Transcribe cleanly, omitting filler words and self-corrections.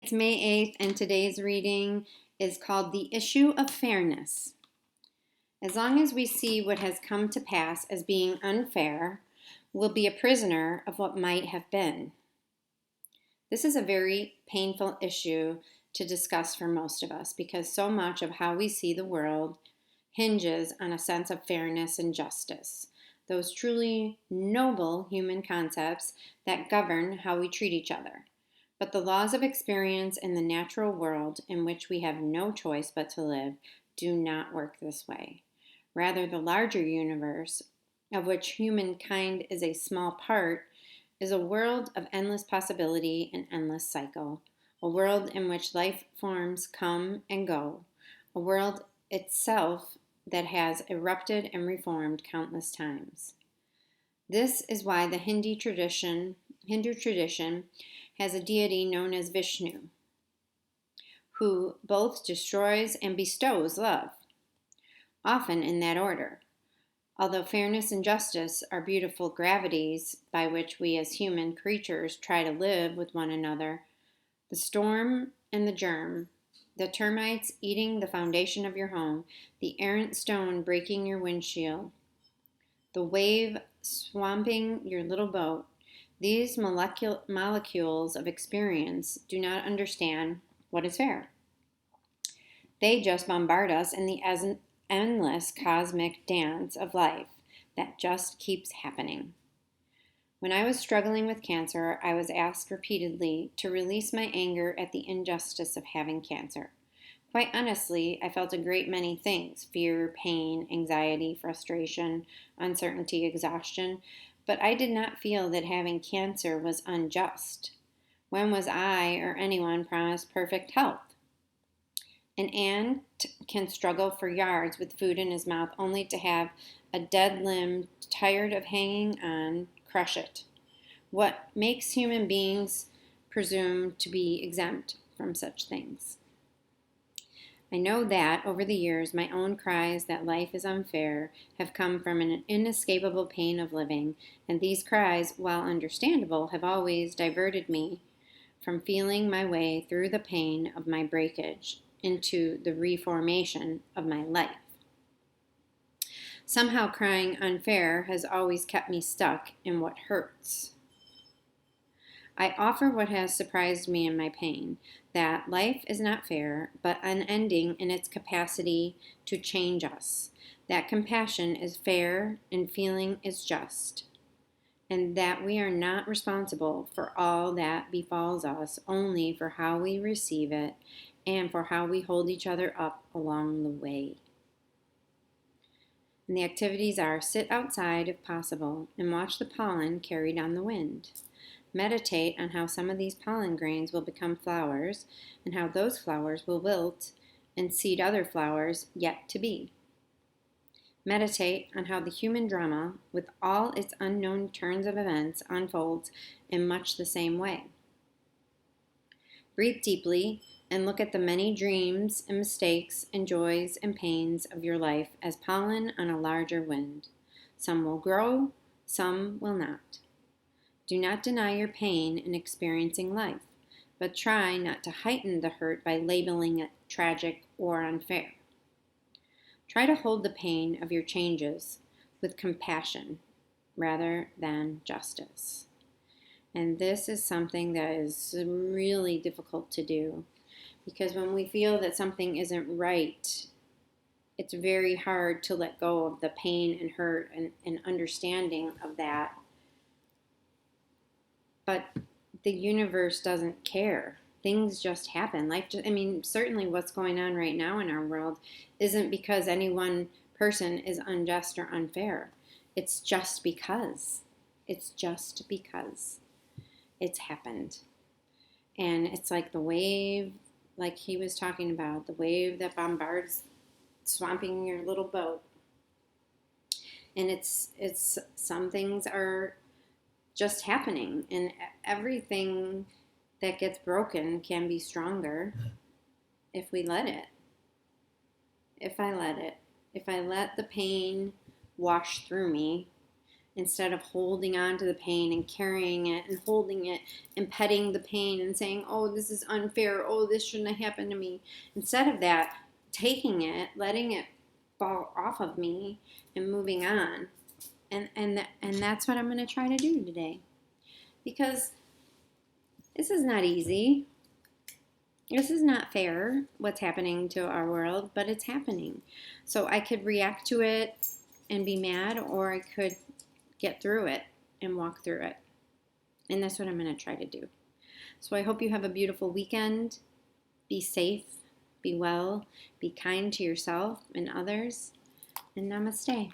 It's May 8th, and today's reading is called The Issue of Fairness. As long as we see what has come to pass as being unfair, we'll be a prisoner of what might have been. This is a very painful issue to discuss for most of us because so much of how we see the world hinges on a sense of fairness and justice, those truly noble human concepts that govern how we treat each other. But the laws of experience in the natural world, in which we have no choice but to live, do not work this way. Rather, the larger universe, of which humankind is a small part, is a world of endless possibility and endless cycle, a world in which life forms come and go, a world itself that has erupted and reformed countless times. This is why the Hindu tradition has a deity known as Vishnu, who both destroys and bestows love, often in that order. Although fairness and justice are beautiful gravities by which we as human creatures try to live with one another, the storm and the germ, the termites eating the foundation of your home, the errant stone breaking your windshield, the wave swamping your little boat, these molecules of experience do not understand what is fair. They just bombard us in the endless cosmic dance of life that just keeps happening. When I was struggling with cancer, I was asked repeatedly to release my anger at the injustice of having cancer. Quite honestly, I felt a great many things: fear, pain, anxiety, frustration, uncertainty, exhaustion. But I did not feel that having cancer was unjust. When was I or anyone promised perfect health? An ant can struggle for yards with food in his mouth only to have a dead limb, tired of hanging on, crush it. What makes human beings presume to be exempt from such things? I know that, over the years, my own cries that life is unfair have come from an inescapable pain of living, and these cries, while understandable, have always diverted me from feeling my way through the pain of my breakage into the reformation of my life. Somehow crying unfair has always kept me stuck in what hurts. I offer what has surprised me in my pain, that life is not fair, but unending in its capacity to change us, that compassion is fair and feeling is just, and that we are not responsible for all that befalls us, only for how we receive it and for how we hold each other up along the way. And the activities are: sit outside if possible and watch the pollen carried on the wind. Meditate on how some of these pollen grains will become flowers and how those flowers will wilt and seed other flowers yet to be. Meditate on how the human drama, with all its unknown turns of events, unfolds in much the same way. Breathe deeply and look at the many dreams and mistakes and joys and pains of your life as pollen on a larger wind. Some will grow, some will not. Do not deny your pain in experiencing life, but try not to heighten the hurt by labeling it tragic or unfair. Try to hold the pain of your changes with compassion rather than justice. And this is something that is really difficult to do, because when we feel that something isn't right, it's very hard to let go of the pain and hurt and understanding of that. But the universe doesn't care. Things just happen. Certainly what's going on right now in our world isn't because any one person is unjust or unfair. It's just because. It's just because it's happened. And it's like the wave, like he was talking about, the wave that bombards, swamping your little boat. And it's some things are just happening, and everything that gets broken can be stronger if we let it. If I let the pain wash through me instead of holding on to the pain and carrying it and holding it and petting the pain and saying, oh, this is unfair, oh, this shouldn't have happened to me. Instead of that, taking it, letting it fall off of me and moving on. And that's what I'm going to try to do today. Because this is not easy. This is not fair, what's happening to our world, but it's happening. So I could react to it and be mad, or I could get through it and walk through it. And that's what I'm going to try to do. So I hope you have a beautiful weekend. Be safe, be well, be kind to yourself and others, and namaste.